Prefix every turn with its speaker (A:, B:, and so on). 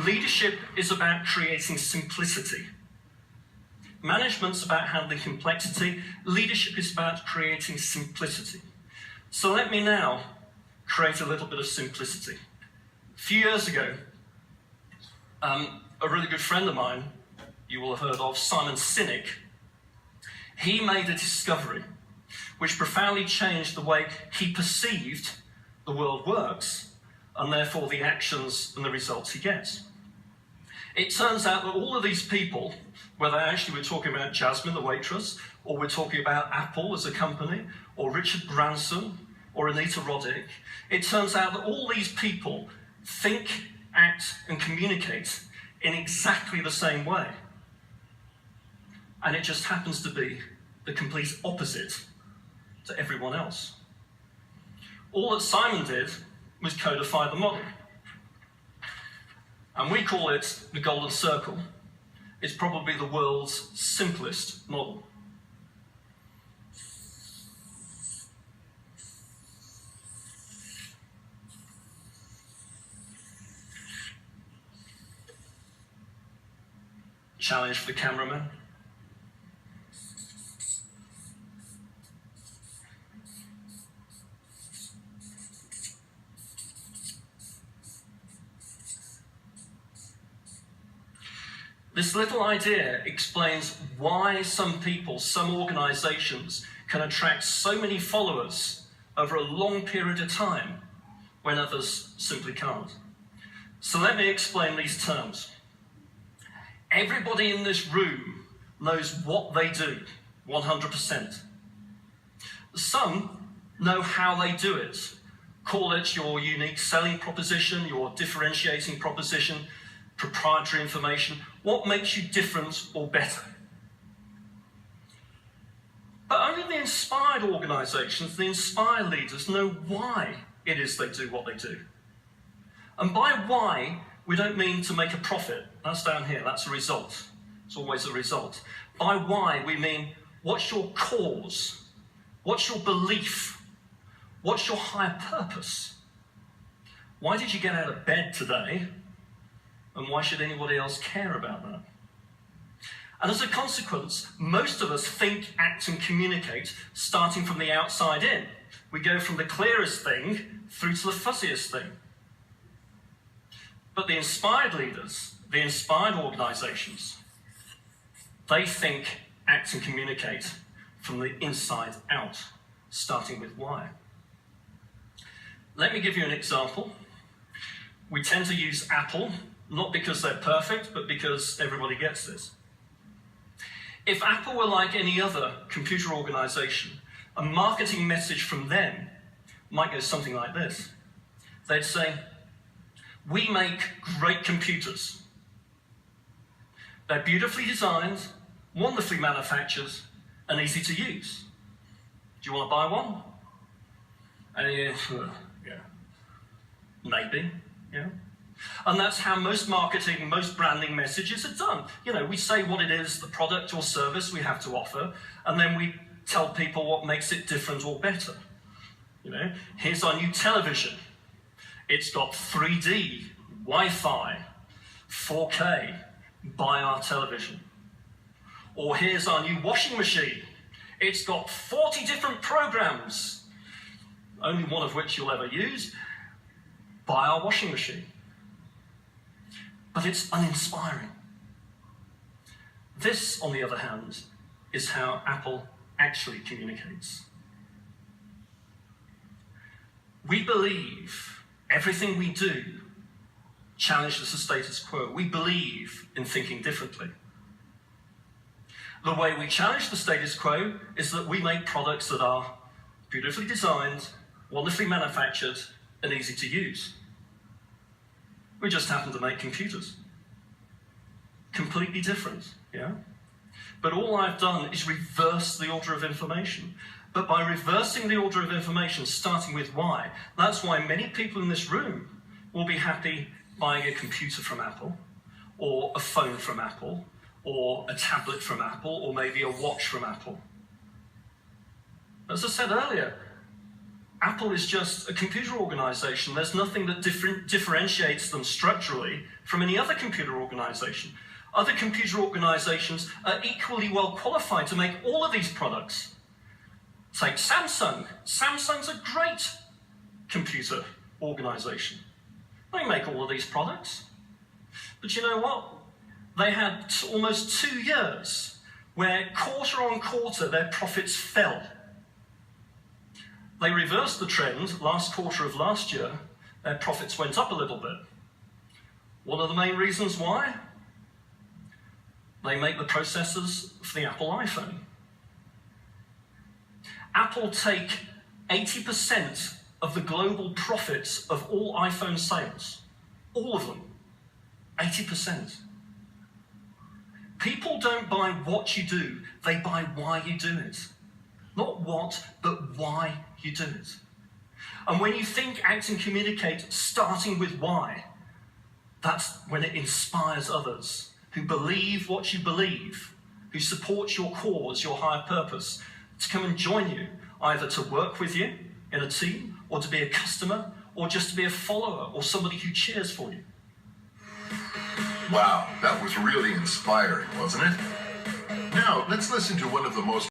A: Leadership is about creating simplicity. Management's about handling complexity. Leadership is about creating simplicity. So let me now create a little bit of simplicity. A few years ago, a really good friend of mine, you will have heard of, Sinek, he made a discovery which profoundly changed the way he perceived the world works, and therefore the actions and the results he gets. It turns out that all of these people, whether actually we're talking about Jasmine, the waitress, or we're talking about Apple as a company, or Richard Branson, or Anita Roddick, it turns out that all these people think, act, and communicate in exactly the same way. And it just happens to be the complete opposite to everyone else. All that Simon did was codify the model. And we call it the Golden Circle. It's probably the world's simplest model. Challenge for the cameraman. This little idea explains why some people, some organizations can attract so many followers over a long period of time when others simply can't. So let me explain these terms. Everybody in this room knows what they do, 100%. Some know how they do it. Call it your unique selling proposition, your differentiating proposition, proprietary information, what makes you different or better. But only the inspired organizations, the inspired leaders, know why it is they do what they do. And by why, we don't mean to make a profit. That's down here, that's a result. It's always a result. By why, we mean, what's your cause? What's your belief? What's your higher purpose? Why did you get out of bed today? And why should anybody else care about that? And as a consequence, most of us think, act, and communicate starting from the outside in. We go from the clearest thing through to the fuzziest thing. But the inspired leaders, the inspired organizations, they think, act, and communicate from the inside out, starting with why. Let me give you an example. We tend to use Apple, not because they're perfect, but because everybody gets this. If Apple were like any other computer organization, a marketing message from them might go something like this. They'd say, we make great computers. They're beautifully designed, wonderfully manufactured, and easy to use. Do you want to buy one? And yeah, maybe, yeah. And that's how most marketing, most branding messages are done. You know, we say what it is, the product or service we have to offer, and then we tell people what makes it different or better. You know, here's our new television. It's got 3D, Wi-Fi, 4K, buy our television. Or here's our new washing machine. It's got 40 different programs, only one of which you'll ever use. Buy our washing machine. But it's uninspiring. This, on the other hand, is how Apple actually communicates. We believe everything we do challenges the status quo. We believe in thinking differently. The way we challenge the status quo is that we make products that are beautifully designed, wonderfully manufactured, and easy to use. We just happen to make computers. Completely different, yeah? But all I've done is reverse the order of information. But by reversing the order of information, starting with why, that's why many people in this room will be happy buying a computer from Apple, or a phone from Apple, or a tablet from Apple, or maybe a watch from Apple. As I said earlier, Apple is just a computer organization. There's nothing that differentiates them structurally from any other computer organization. Other computer organizations are equally well qualified to make all of these products. Take Samsung. Samsung's a great computer organization. They make all of these products. But you know what? They had almost 2 years where quarter on quarter their profits fell. They reversed the trend last quarter of last year. Their profits went up a little bit. One of the main reasons why? They make the processors for the Apple iPhone. Apple take 80% of the global profits of all iPhone sales. All of them. 80%. People don't buy what you do, they buy why you do it. Not what, but why you do it. And when you think, act, and communicate starting with why, that's when it inspires others who believe what you believe, who support your cause, your higher purpose, to come and join you, either to work with you in a team, or to be a customer, or just to be a follower, or somebody who cheers for you.
B: Wow, that was really inspiring, wasn't it? Now, let's listen to one of the most